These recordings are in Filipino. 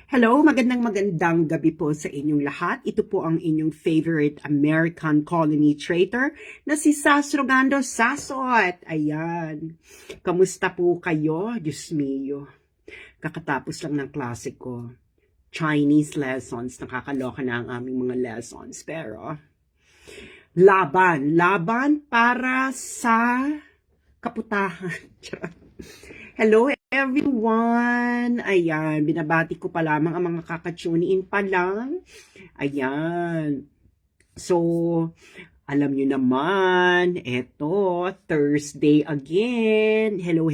Hello, magandang gabi po sa inyong lahat. Ito po ang inyong favorite American colony traitor na si Sas Rogando Sasot. Ayan. Kamusta po kayo? Diyos mio. Kakatapos lang ng klase ko. Chinese lessons. Nakakaloka na ang aming mga lessons. Pero, laban para sa kaputahan. Hello everyone! Ayan, binabati ko pa lamang ang mga kakatune in pa lang. Ayan. So, alam nyo naman, eto, Thursday again. Hello,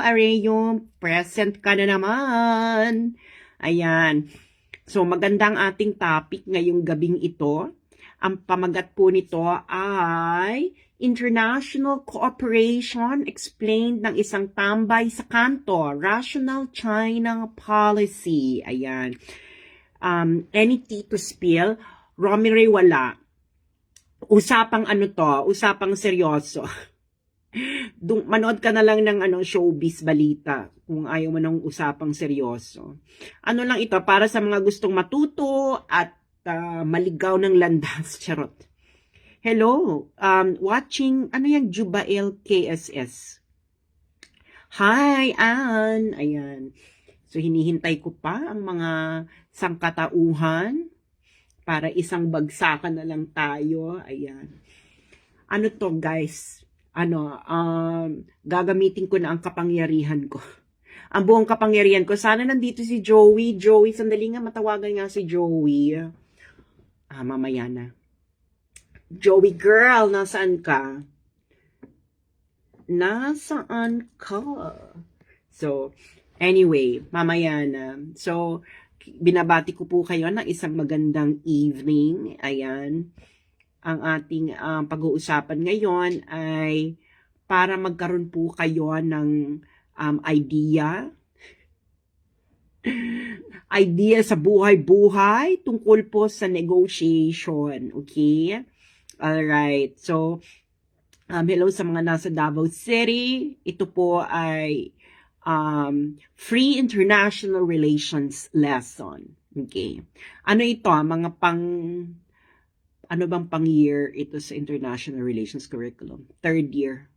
Areo. Present ka na naman. Ayan. So, magandang ating topic ngayong gabing ito. Ang pamagat po nito ay International Cooperation explained ng isang tambay sa kanto, Rational China Policy. Ayan. Any tea to spill? Romire wala. Usapang usapang seryoso. Manood ka na lang ng showbiz balita kung ayaw mo ng usapang seryoso. Ano lang ito, para sa mga gustong matuto at maligaw ng landas. Charot. Hello, watching, yung Jubail KSS? Hi, Ann! Ayan. So, hinihintay ko pa ang mga sangkatauhan para isang bagsakan na lang tayo. Ayan. Ano to, guys? Gagamitin ko na ang kapangyarihan ko. Ang buong kapangyarihan ko. Sana nandito si Joey. Joey, sandali nga, matawagan nga si Joey. Mamaya na. Joey girl, nasaan ka? Nasaan ka? So, anyway, mamaya na. So, binabati ko po kayo ng isang magandang evening. Ayan. Ang ating pag-uusapan ngayon ay para magkaroon po kayo ng idea sa buhay-buhay tungkol po sa negotiation. Okay? Alright, so, hello sa mga nasa Davao City. Ito po ay Free International Relations Lesson. Okay. Ano ito? Mga ano bang pang-year ito sa International Relations Curriculum? Third year.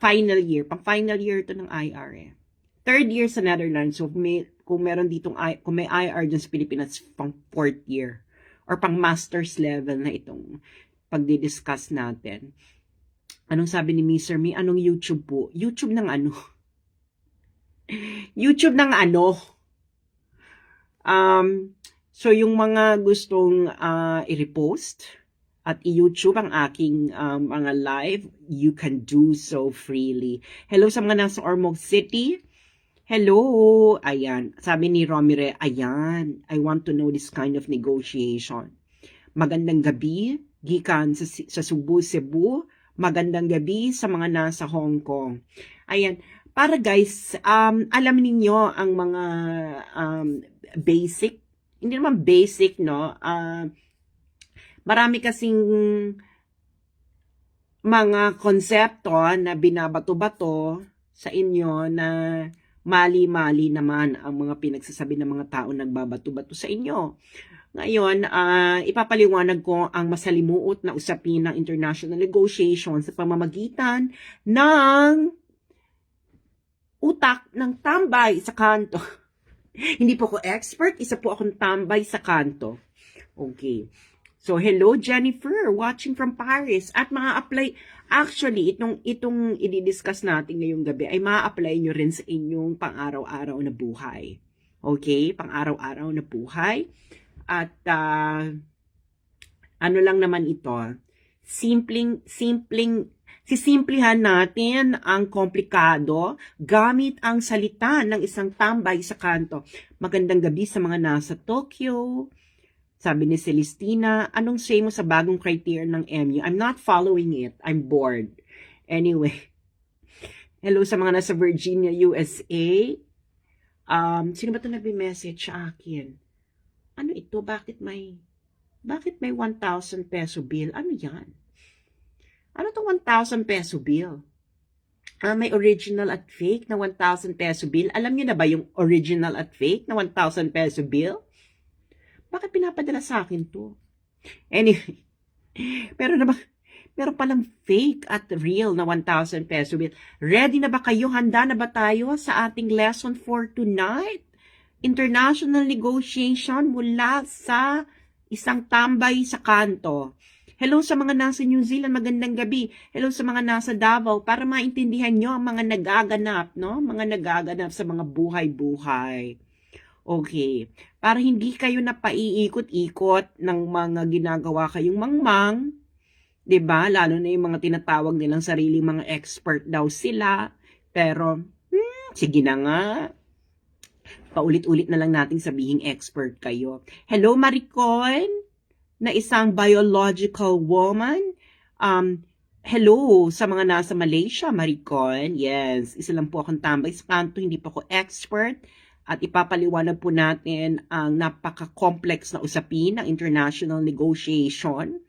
Final year. Pang-final year ito ng IR. Third year sa Netherlands. So, kung meron ditong, kung may IR dyan sa Pilipinas, pang fourth year. Or pang master's level na itong pagdi-discuss natin. Anong sabi ni Mr. Me? Anong YouTube po? YouTube ng ano? YouTube ng ano? So, yung mga gustong i-repost at i-YouTube ang aking mga live, you can do so freely. Hello sa mga nasa Ormoc City. Hello! Ayan. Sabi ni Romire, ayan. I want to know this kind of negotiation. Magandang gabi. Gikan sa Cebu. Magandang gabi sa mga nasa Hong Kong. Ayan. Para guys, alam ninyo ang mga basic, hindi naman basic, no? Marami kasing mga konsepto na binabato-bato sa inyo na mali-mali naman ang mga pinagsasabi ng mga tao nagbabato-bato sa inyo. Ngayon, ipapaliwanag ko ang masalimuot na usapin ng international negotiation sa pamamagitan ng utak ng tambay sa kanto. Hindi po ako expert, isa po akong tambay sa kanto. Okay. So, hello Jennifer, watching from Paris. At ma-apply, actually, itong i-discuss natin ngayong gabi ay ma-apply nyo rin sa inyong pang-araw-araw na buhay. Okay? Pang-araw-araw na buhay. At ano lang naman ito, sisimplihan natin ang komplikado gamit ang salita ng isang tambay sa kanto. Magandang gabi sa mga nasa Tokyo. Sabi ni Celestina, anong say mo sa bagong criteria ng MU? I'm not following it. I'm bored. Anyway. Hello sa mga nasa Virginia, USA. Sino ba ito nag-message sa akin? Ano ito? Bakit may 1,000 peso bill? Ano yan? Ano itong 1,000 peso bill? May original at fake na 1,000 peso bill. Alam niyo na ba yung original at fake na 1,000 peso bill? Bakit pinapadala sa akin to? Anyway, pero meron palang fake at real na 1,000 peso bill. Ready na ba kayo? Handa na ba tayo sa ating lesson for tonight? International negotiation mula sa isang tambay sa kanto. Hello sa mga nasa New Zealand, magandang gabi. Hello sa mga nasa Davao, para maintindihan nyo ang mga nagaganap, no? Mga nagaganap sa mga buhay-buhay. Okay. Para hindi kayo napaiikot-ikot ng mga ginagawa kayong mangmang, 'di ba? Lalo na yung mga tinatawag nilang sariling mga expert daw sila. Pero, sige na nga. Paulit-ulit na lang nating sabihing expert kayo. Hello, Maricon, na isang biological woman. Hello sa mga nasa Malaysia, Maricon. Yes, isa lang po akong tambay sa kanto, hindi pa ako expert. At ipapaliwanag po natin ang napaka-complex na usapin ng international negotiation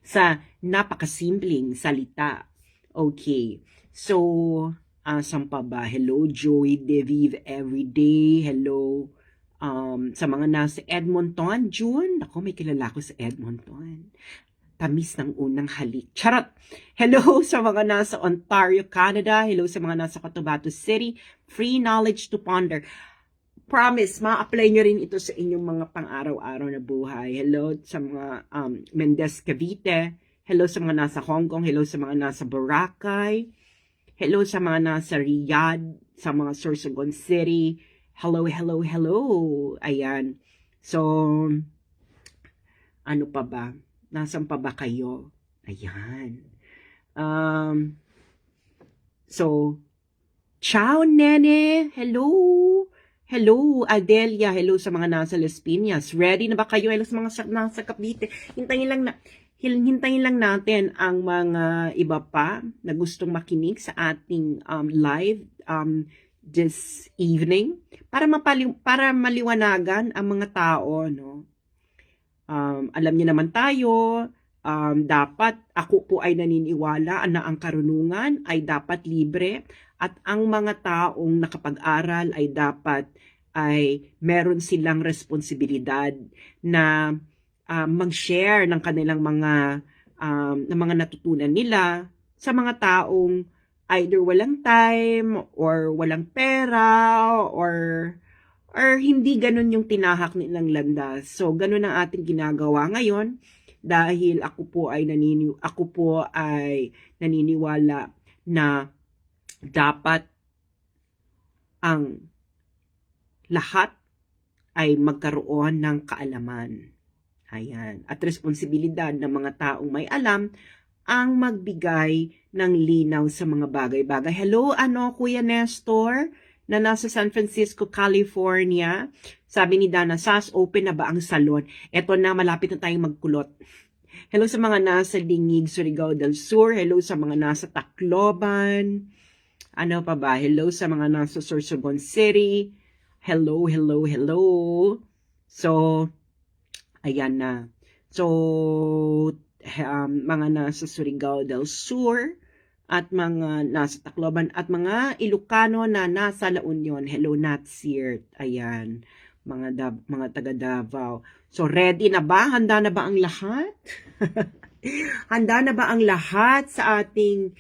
sa napakasimpleng salita. Okay, so, asan pa ba? Hello, Joey DeVive Everyday. Hello, sa mga nasa Edmonton, June. Ako, may kilala ko sa Edmonton. Tamis ng unang halik. Charot! Hello sa mga nasa Ontario, Canada. Hello sa mga nasa Cotabato City. Free knowledge to ponder. Promise, ma-apply nyo rin ito sa inyong mga pang-araw-araw na buhay. Hello sa mga Mendez Cavite. Hello sa mga nasa Hong Kong. Hello sa mga nasa Boracay. Hello sa mga nasa Riyadh, sa mga Sorsogon City. Hello, hello, hello. Ayan. So, ano pa ba? Nasaan pa ba kayo? Ayan. So, ciao, nene. Hello. Hello, Adelia. Hello sa mga nasa Las Piñas. Ready na ba kayo? Hello sa mga nasa Cavite. Hintayin lang natin ang mga iba pa na gustong makinig sa ating live this evening para maliwanagan ang mga tao, no? Alam niyo naman tayo, dapat ako po ay naniniwala na ang karunungan ay dapat libre at ang mga taong nakapag-aral ay meron silang responsibilidad na mag-share ng kanilang mga natutunan nila sa mga taong either walang time or walang pera or hindi ganun yung tinahak nilang landas. So, ganun ang ating ginagawa ngayon dahil ako po ay naniniwala na dapat ang lahat ay magkaroon ng kaalaman. Ayan. At responsibilidad ng mga taong may alam ang magbigay ng linaw sa mga bagay-bagay. Hello, Kuya Nestor? Na nasa San Francisco, California. Sabi ni Dana, SAS, open na ba ang salon? Eto na, malapit na tayong magkulot. Hello sa mga nasa Lingig, Surigao del Sur. Hello sa mga nasa Tacloban. Ano pa ba? Hello sa mga nasa Sorsogon City. Hello, hello, hello. So, ayan na. So, mga nasa Surigao del Sur at mga nasa Tacloban at mga Ilocano na nasa La Union. Hello, Natsir. Ayan, mga taga Davao. So, ready na ba? Handa na ba ang lahat? Handa na ba ang lahat sa ating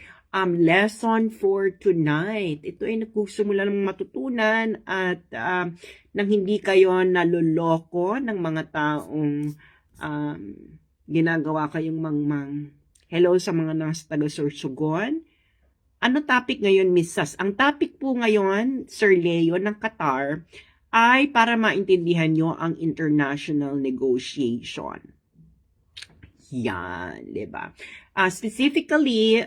lesson for tonight? Ito ay gusto mo lang matutunan at nang hindi kayo naloloko ng mga taong ginagawa kayong mangmang. Hello sa mga nasa taga-Sorsogon. Ano topic ngayon, Miss Sas? Ang topic po ngayon, Sir Leo ng Qatar, ay para maintindihan nyo ang international negotiation. Yan, diba? Specifically,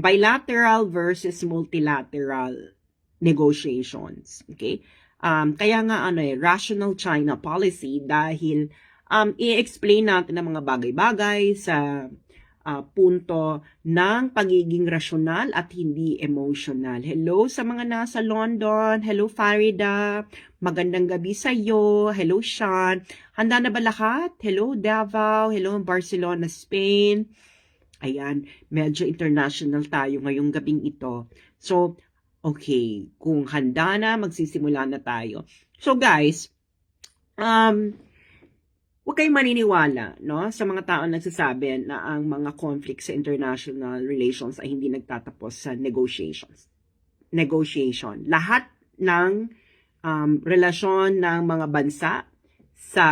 bilateral versus multilateral negotiations. Okay? Kaya nga, rational China policy dahil i-explain natin ang mga bagay-bagay sa punto ng pagiging rasyonal at hindi emotional. Hello sa mga nasa London. Hello, Farida. Magandang gabi sa iyo. Hello, Sean. Handa na ba lahat? Hello, Davao. Hello, Barcelona, Spain. Ayan, medyo international tayo ngayong gabing ito. So, okay, kung handa na, magsisimula na tayo. So guys, huwag kayong maniniwala, no, sa mga taong nagsasabi na ang mga conflict sa international relations ay hindi nagtatapos sa negotiations. Negotiation. Lahat ng relasyon ng mga bansa sa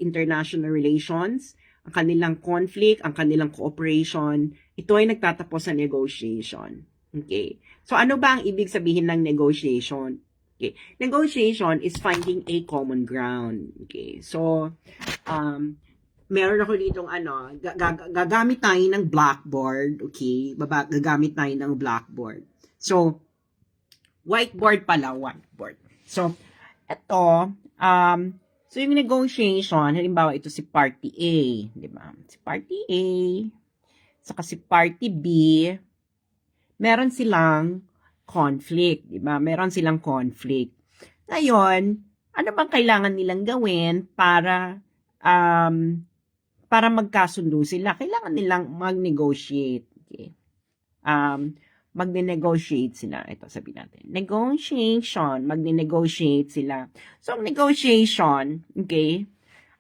international relations, ang kanilang conflict, ang kanilang cooperation, ito ay nagtatapos sa negotiation. Okay. So ano ba ang ibig sabihin ng negotiation? Okay. Negotiation is finding a common ground. Okay. So meron ako ditong gagamit tayo ng blackboard. Okay. Gagamit tayo ng blackboard. So whiteboard pala, whiteboard. So ito, so yung negotiation, halimbawa ito si party A, di ba? Si party A, saka si party B, meron silang conflict, di ba? Meron silang conflict. Ngayon, ano bang kailangan nilang gawin para magkasundo sila? Kailangan nilang mag-negotiate. Okay? Magne-negotiate sila. Ito, sabihin natin. Negotiation. Magne-negotiate sila. So, ang negotiation, okay?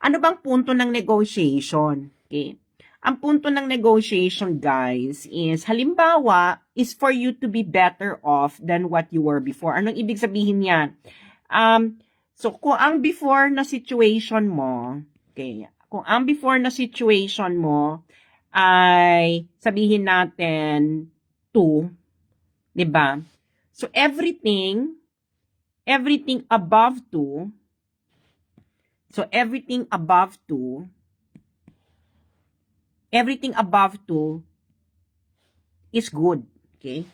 Ano bang punto ng negotiation? Okay? Ang punto ng negotiation, guys, is, halimbawa, is for you to be better off than what you were before. Anong ibig sabihin yan? So, kung ang before na situation mo, okay, kung ang before na situation mo ay, sabihin natin, 2, diba? So, everything above 2, everything above 2 is good. Okay?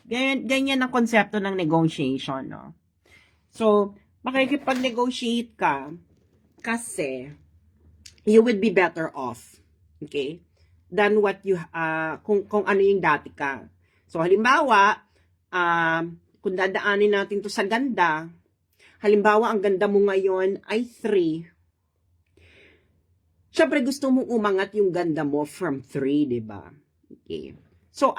Ganyan ang konsepto ng negotiation, no? So, makikipag-negotiate ka kasi you would be better off. Okay? Than what you, kung ano yung dati ka. So, halimbawa, kung dadaanin natin to sa ganda, halimbawa, ang ganda mo ngayon ay 3. Siyempre, gusto mong umangat yung ganda mo from 3, di ba? Okay. So,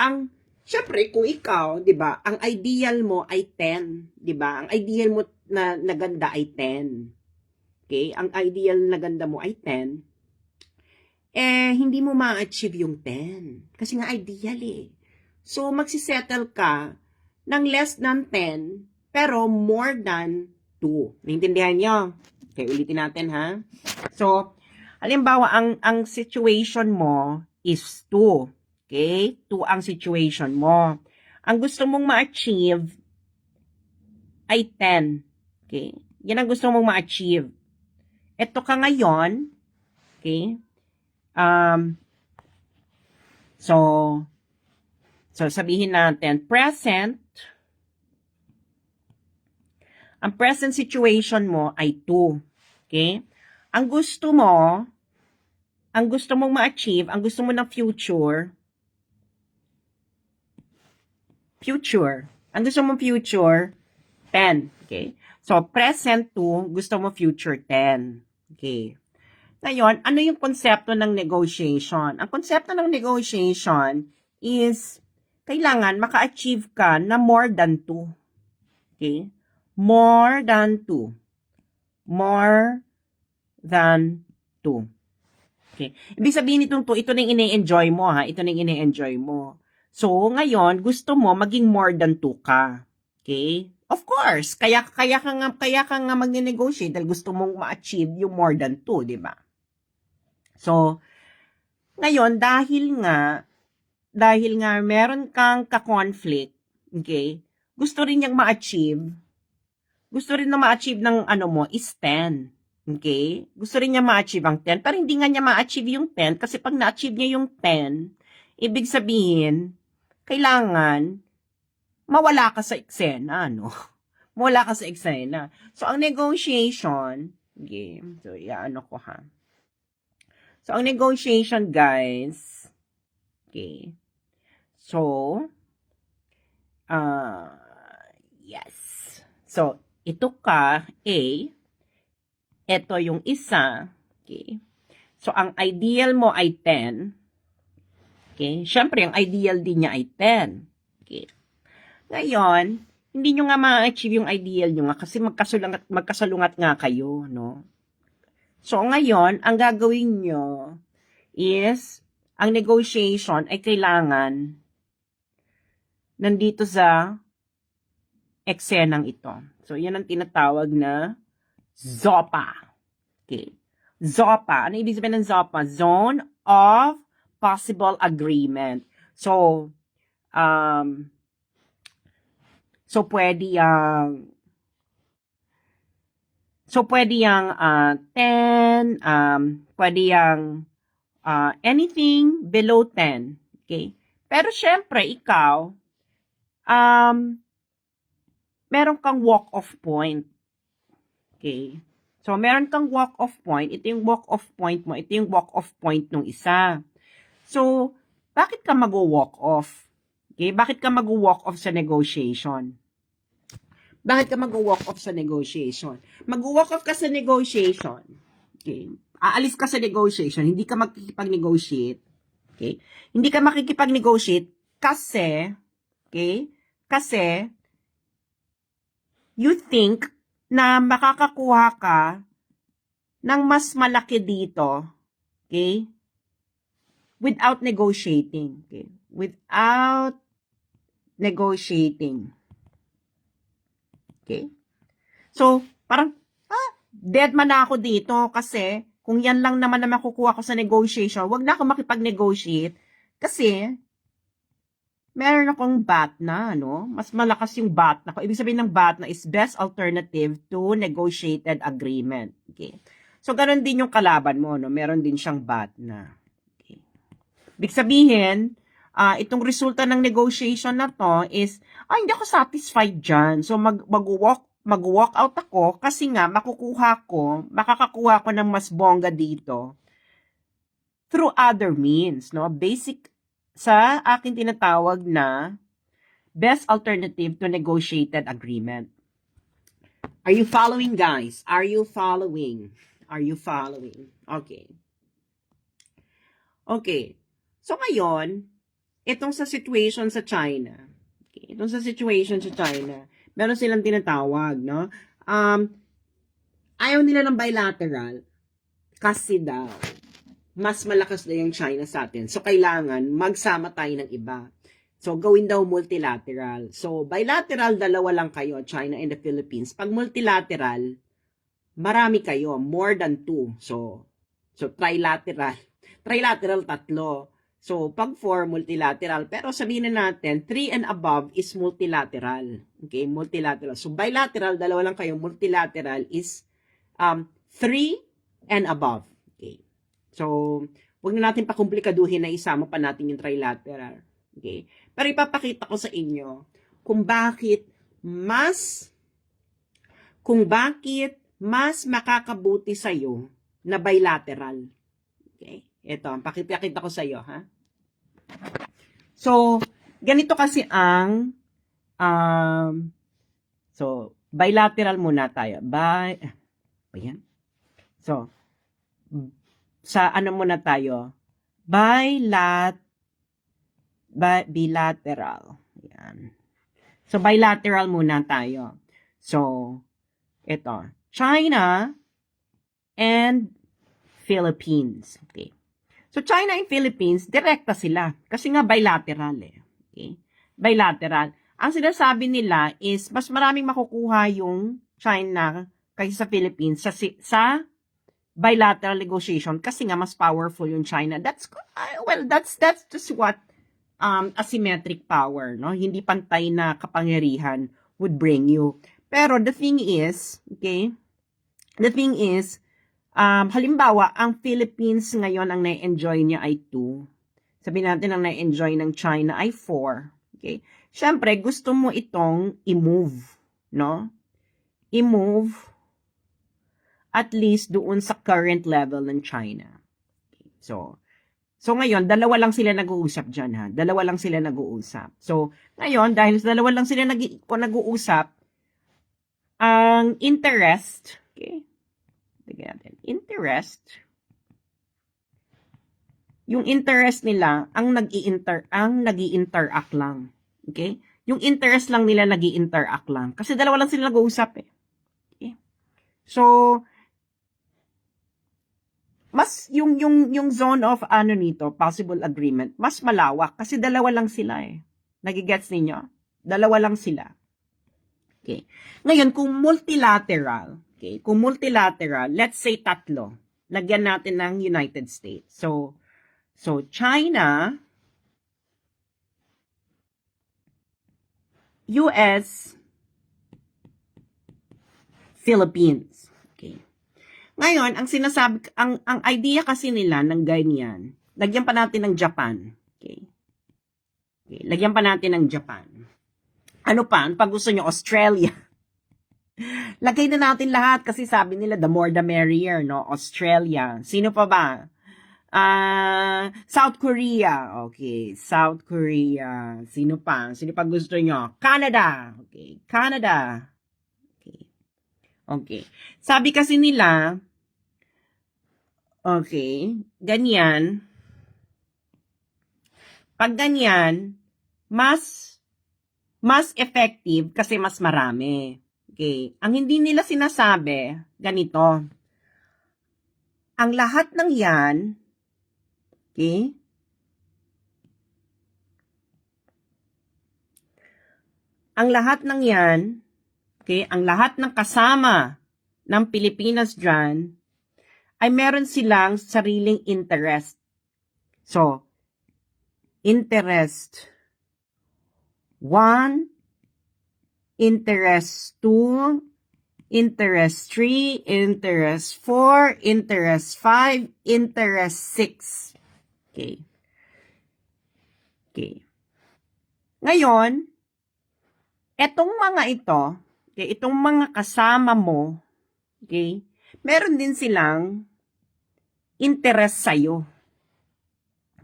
siyempre, kung ikaw, di ba, ang ideal mo ay 10, di ba? Ang ideal mo na ganda ay 10. Okay? Ang ideal na ganda mo ay 10. Hindi mo ma-achieve yung 10. Kasi nga ideal eh. So, magsisettle ka ng less than 10, pero more than 2. Naintindihan nyo? Okay, ulitin natin ha. So, halimbawa, ang situation mo is 2. Okay? 2 ang situation mo. Ang gusto mong ma-achieve ay 10. Okay? Yan ang gusto mong ma-achieve. Ito ka ngayon. Okay? So sabihin natin, ang present situation mo ay 2. Okay? Ang gusto mong ma-achieve, ang gusto mo ng future, ang gusto mong future, 10. Okay? So, present 2, gusto mo future 10. Okay? Ngayon, ano yung konsepto ng negotiation? Ang konsepto ng negotiation is, kailangan maka-achieve ka na more than 2. Okay? More than 2. More than 2. Okay? Ibig sabihin itong 2, ito na yung ine-enjoy mo ha. Ito na yung ine-enjoy mo. So, ngayon, gusto mo maging more than 2 ka. Okay? Of course, kaya ka nga magne-negotiate dahil gusto mong ma-achieve yung more than 2, di ba? So, ngayon, dahil nga meron kang ka-conflict, okay, gusto rin niyang ma-achieve ng ano mo is 10. Okay? Gusto rin niya ma-achieve ang 10, pero hindi nga niya ma-achieve yung 10 kasi pag na-achieve niya yung 10, ibig sabihin, kailangan mawala ka sa eksena, no? Mawala ka sa eksena. So, ang negotiation, okay, so, ano ko ha. So, ang negotiation, guys, okay, so, yes. So, ito ka, A, ito yung isa, okay. So, ang ideal mo ay 10, Okay? Siyempre, ang ideal din niya ay 10. Okay? Ngayon, hindi nyo nga ma-achieve yung ideal nyo nga kasi magkasalungat nga kayo, no? So, ngayon, ang gagawin nyo is, ang negotiation ay kailangan nandito sa eksenang ito. So, yan ang tinatawag na ZOPA. Okay. ZOPA. Ano ibig sabihin ng ZOPA? Zone of Possible Agreement. So, pwede yung 10, pwede yung anything below 10. Okay? Pero syempre, ikaw, meron kang walk-off point. Okay? So, meron kang walk-off point. Ito yung walk-off point mo. Ito yung walk-off point ng isa. So, bakit ka mag-walk off? Okay? Bakit ka mag-walk off sa negotiation? Bakit ka mag-walk off sa negotiation? Mag-walk off ka sa negotiation. Okay? Aalis ka sa negotiation. Hindi ka makikipag-negotiate. Okay? Hindi ka makikipag-negotiate kasi, okay? Kasi, you think na makakakuha ka ng mas malaki dito, okay? Without negotiating. Okay? Without negotiating. Okay? So, parang, dead man na ako dito kasi kung yan lang naman na makukuha ko sa negotiation, wag na ako makipag-negotiate kasi meron akong bat na, no? Mas malakas yung bat na ko. Ibig sabihin ng bat na is best alternative to negotiated agreement. Okay? So, ganun din yung kalaban mo, no? Meron din siyang bat na. Ibig sabihin, itong resulta ng negotiation na to is, hindi ako satisfied dyan. So, mag-walk out ako kasi nga, makakakuha ko ng mas bongga dito through other means, no? Basic, sa akin tinatawag na best alternative to negotiated agreement. Are you following, guys? Are you following? Are you following? Okay. Okay. So, ngayon, itong sa situation sa China, meron silang tinatawag, no? Ayaw nila ng bilateral kasi daw, mas malakas na yung China sa atin. So, kailangan magsama tayo ng iba. So, gawin daw multilateral. So, bilateral, dalawa lang kayo, China and the Philippines. Pag multilateral, marami kayo, more than 2. So trilateral. Trilateral, 3. So, pag 4, multilateral. Pero sabihin na natin, 3 and above is multilateral. Okay, multilateral. So, bilateral, dalawa lang kayo. Multilateral is 3 and above. Okay. So, huwag na natin pakomplikaduhin na isama pa natin yung trilateral. Okay. Pero ipapakita ko sa inyo kung bakit mas makakabuti sa'yo na bilateral. Okay. Ito, pakipakita ko sa iyo, ha? So, ganito kasi ang bilateral muna tayo. Ayan. So, sa ano muna tayo? Bilateral. Ayan. So, bilateral muna tayo. So, ito. China and Philippines. Okay. So, China and Philippines, direkta sila. Kasi nga bilateral eh. Okay? Bilateral. Ang sinasabi nila is, mas maraming makukuha yung China kaysa sa Philippines sa bilateral negotiation kasi nga mas powerful yung China. That's just what asymmetric power, no? Hindi pantay na kapangyarihan would bring you. Pero the thing is, halimbawa, ang Philippines ngayon, ang na-enjoy niya ay 2. Sabihin natin, ang na-enjoy ng China ay 4. Okay? Siyempre, gusto mo itong i-move, no? I-move at least doon sa current level ng China. Okay. So ngayon, dalawa lang sila nag-uusap dyan, ha? Dalawa lang sila nag-uusap. So, ngayon, dahil sa dalawa lang sila nag-uusap, ang interest, okay? Tignan natin. Interest. yung interest nila ang nag-i-interact lang. Okay? Yung interest lang nila nag-i-interact lang. Kasi dalawa lang sila nag-uusap eh. Okay? So, mas yung zone of ano nito, possible agreement, mas malawak kasi dalawa lang sila eh. Nagigets ninyo? Dalawa lang sila. Okay. Ngayon, kung multilateral, let's say tatlo. Lagyan natin ng United States. So China, US, Philippines. Okay. Ngayon, ang idea kasi nila ng ganyan, lagyan pa natin ng Japan. Okay. Okay, lagyan pa natin ng Japan. Ano pa? Pag gusto nyo, Australia. Lagay na natin lahat kasi sabi nila the more the merrier, no? Australia. Sino pa ba? South Korea. Okay, South Korea. Sino pa? Sino pa gusto nyo? Canada. Okay, Canada. Okay. Okay. Sabi kasi nila, okay, ganyan. Pag ganyan, mas effective kasi mas marami. Okay. Ang hindi nila sinasabi, ganito. Ang lahat ng yan, okay, ang lahat ng yan, okay, ang lahat ng kasama ng Pilipinas dyan, ay meron silang sariling interest. So, interest 1, interest 2, interest 3, interest 4, interest 5, interest 6. Okay. Okay. Ngayon, etong mga ito, okay, itong mga kasama mo, okay, meron din silang interest sa'yo.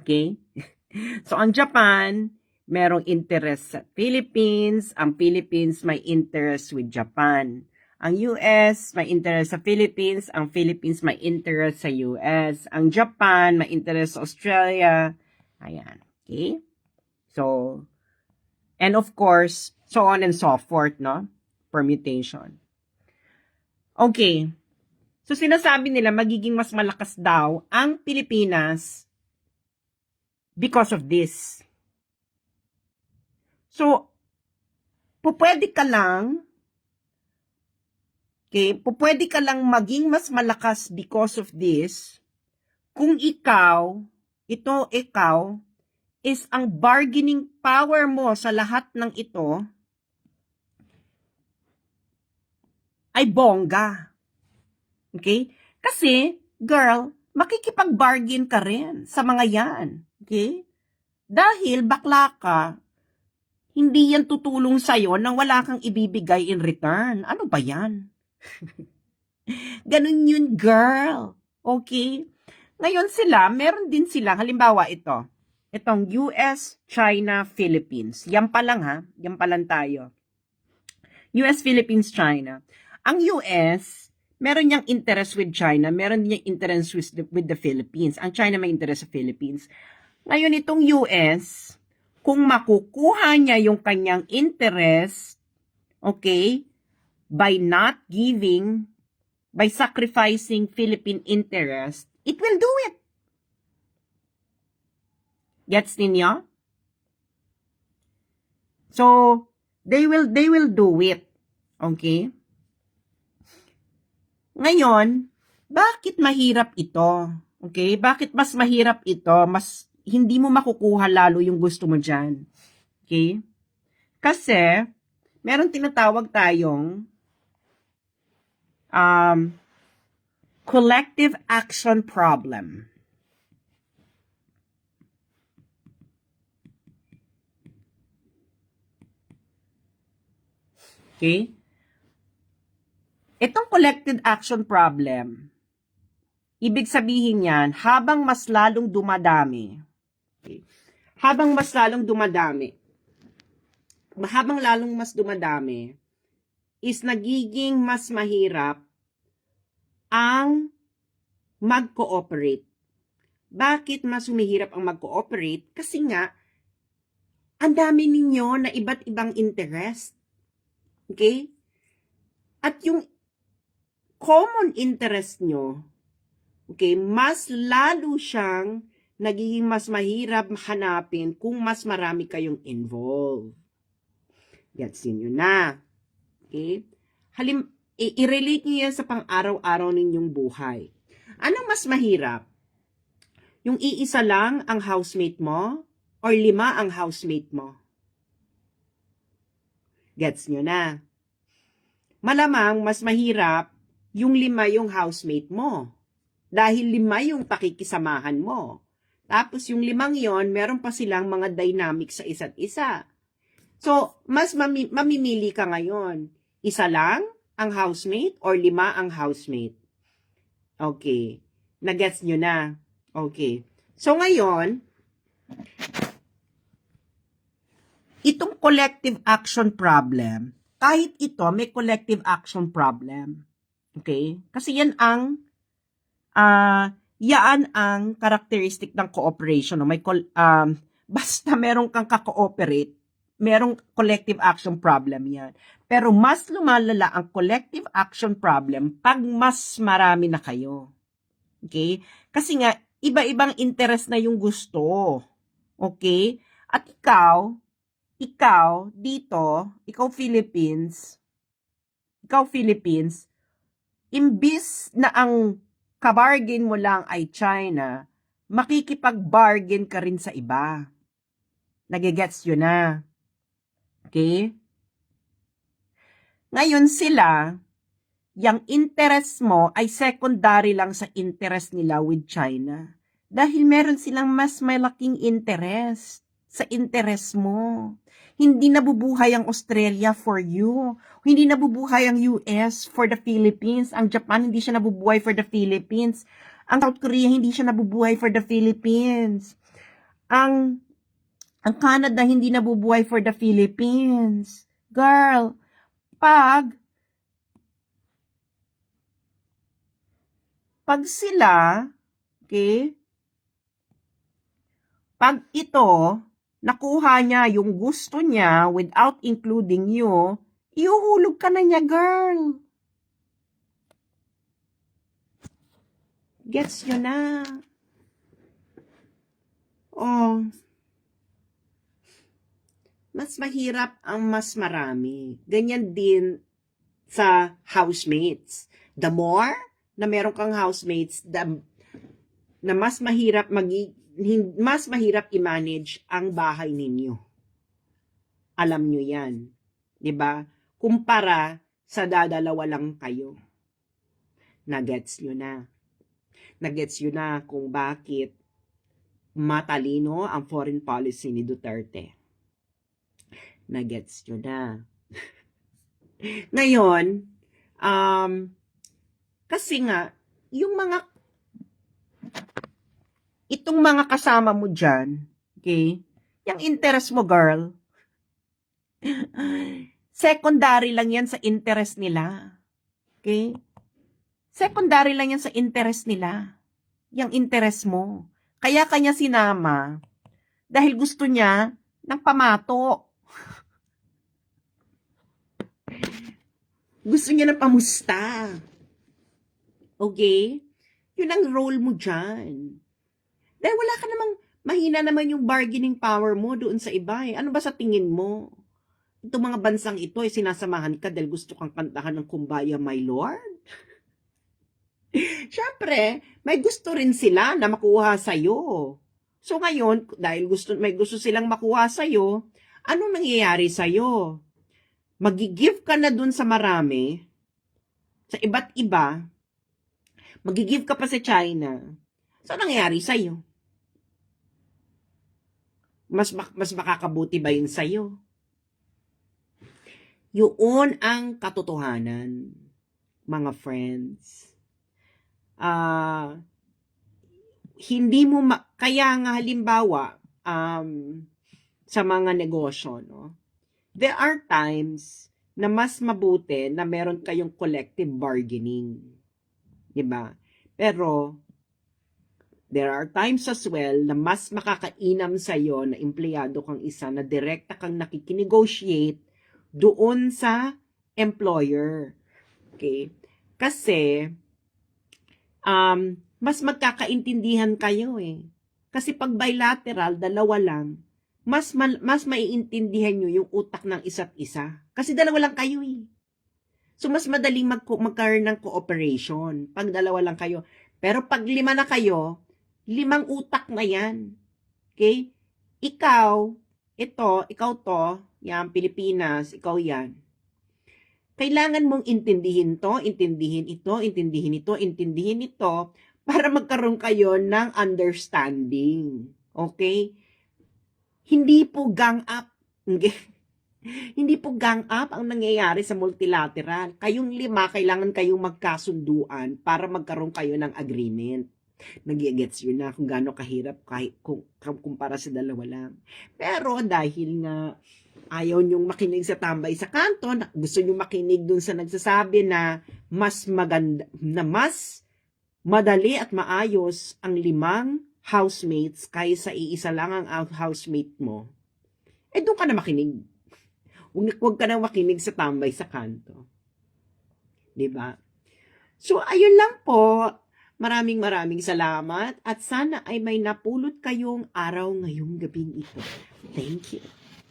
Okay? So, ang Japan, merong interest sa Philippines. Ang Philippines may interest with Japan. Ang US, may interest sa Philippines. Ang Philippines, may interest sa US. Ang Japan, may interest sa Australia. Ayan. Okay? So, and of course, so on and so forth, no? Permutation. Okay. So, sinasabi nila magiging mas malakas daw ang Pilipinas because of this. So, pupwede ka lang maging mas malakas because of this kung ikaw is ang bargaining power mo sa lahat ng ito ay bongga. Okay? Kasi, girl, makikipag-bargain ka rin sa mga yan. Okay? Dahil bakla ka, hindi yan tutulong sa'yo nang wala kang ibibigay in return. Ano ba yan? Ganun yun, girl. Okay? Ngayon meron din sila, halimbawa itong US, China, Philippines. Yan pa lang ha, yan pa lang tayo. US, Philippines, China. Ang US, meron niyang interest with China, meron niyang interest with the Philippines. Ang China may interest sa Philippines. Ngayon itong US, kung makukuha niya yung kanyang interest, okay, by sacrificing Philippine interest, it will do it. Gets ninyo? So, they will do it. Okay? Ngayon, bakit mahirap ito? Okay? Bakit mas mahirap ito? Mas hindi mo makukuha lalo yung gusto mo dyan. Okay? Kasi, meron tinatawag tayong collective action problem. Okay? Itong collective action problem, ibig sabihin yan, habang mas lalong dumadami, okay, habang mas dumadami, is nagiging mas mahirap ang mag-cooperate. Bakit mas humihirap ang mag-cooperate? Kasi nga, ang dami ninyo na iba't ibang interest. Okay? At yung common interest nyo, okay, mas lalo siyang nagiging mas mahirap hanapin kung mas marami kayong involved. Gets nyo na. Okay? I-relate nyo yan sa pang-araw-araw ninyong buhay. Anong mas mahirap? Yung iisa lang ang housemate mo or 5 ang housemate mo? Gets nyo na. Malamang mas mahirap yung 5 yung housemate mo. Dahil 5 yung pakikisamahan mo. Tapos yung 5 yon, meron pa silang mga dynamics sa isa't isa. So, mas mamimili ka ngayon. Isa lang ang housemate or 5 ang housemate? Okay. Nagets nyo na. Okay. So, ngayon, itong collective action problem, kahit ito, may collective action problem. Okay? Kasi yan ang characteristic ng cooperation. No? Basta meron kang ka-cooperate, merong collective action problem yan. Pero mas lumalala ang collective action problem pag mas marami na kayo. Okay? Kasi nga, iba-ibang interest na yung gusto. Okay? At ikaw dito, ikaw Philippines, imbis na ang kabargain mo lang ay China, makikipag-bargain ka rin sa iba. Nagigets yun na. Okay? Ngayon sila, yung interest mo ay secondary lang sa interest nila with China. Dahil meron silang mas malaking interest sa interest mo. Hindi nabubuhay ang Australia for you. Hindi nabubuhay ang US for the Philippines. Ang Japan hindi siya nabubuhay for the Philippines. Ang South Korea hindi siya nabubuhay for the Philippines. Ang Canada hindi nabubuhay for the Philippines. Girl, pag sila, okay, pag ito, nakuha niya yung gusto niya without including you, iuhulog ka na niya, girl. Gets nyo na. Oh. Mas mahirap ang mas marami. Ganyan din sa housemates. The more na meron kang housemates, na mas mahirap i-manage ang bahay ninyo. Alam nyo yan. 'Di ba? Kumpara sa dadalawa lang kayo. Nagets nyo na. Nagets nyo na kung bakit matalino ang foreign policy ni Duterte. Nagets nyo na. Ngayon, kasi nga, itong mga kasama mo dyan, okay, yung interest mo, girl, secondary lang yan sa interest nila. Okay? Secondary lang yan sa interest nila. Yung interest mo. Kaya kanya sinama dahil gusto niya ng pamato. Gusto niya ng pamusta. Okay? Yun ang role mo dyan. Dahil wala ka namang, mahina naman yung bargaining power mo doon sa iba eh. Ano ba sa tingin mo? Itong mga bansang ito ay sinasamahan ka dahil gusto kang kantahan ng Kumbaya, My Lord? Siyempre, may gusto rin sila na makuha sa'yo. So ngayon, dahil may gusto silang makuha sa'yo, anong nangyayari sa'yo? Mag-give ka na dun sa marami, sa iba't iba, mag-give ka pa sa China. So nangyayari sa'yo? Mas makakabuti ba yun sa'yo? Yun ang katotohanan, mga friends. Hindi mo kaya nga halimbawa sa mga negosyo, no? There are times na mas mabuti na meron kayong collective bargaining. 'Di ba? Pero There are times as well na mas makakainam sa'yo na empleyado kang isa na direkta kang nakikinegotiate doon sa employer. Okay? Kasi, mas magkakaintindihan kayo eh. Kasi pag bilateral, dalawa lang, mas maiintindihan nyo yung utak ng isa't isa. Kasi dalawa lang kayo eh. So, mas madaling magkaroon ng cooperation pag dalawa lang kayo. Pero pag 5 na kayo, 5 utak na yan. Okay? Ikaw to, yan, Pilipinas, ikaw yan. Kailangan mong intindihin to, intindihin ito, intindihin ito, para magkaroon kayo ng understanding. Okay? Hindi po gang up. Okay? Hindi po gang up ang nangyayari sa multilateral. Kayong 5, kailangan kayong magkasunduan para magkaroon kayo ng agreement. Nag-gets yun na kung gaano kahirap kumpara sa dalawa lang. Pero dahil nga ayaw nyong makinig sa tambay sa kanto, gusto nyong makinig dun sa nagsasabi na mas maganda, na mas madali at maayos ang 5 housemates kaysa iisa lang ang housemate mo, eh doon ka na makinig. Huwag ka na makinig sa tambay sa kanto. Diba? So, ayun lang po. Maraming salamat at sana ay may napulot kayong araw ngayong gabing ito. Thank you.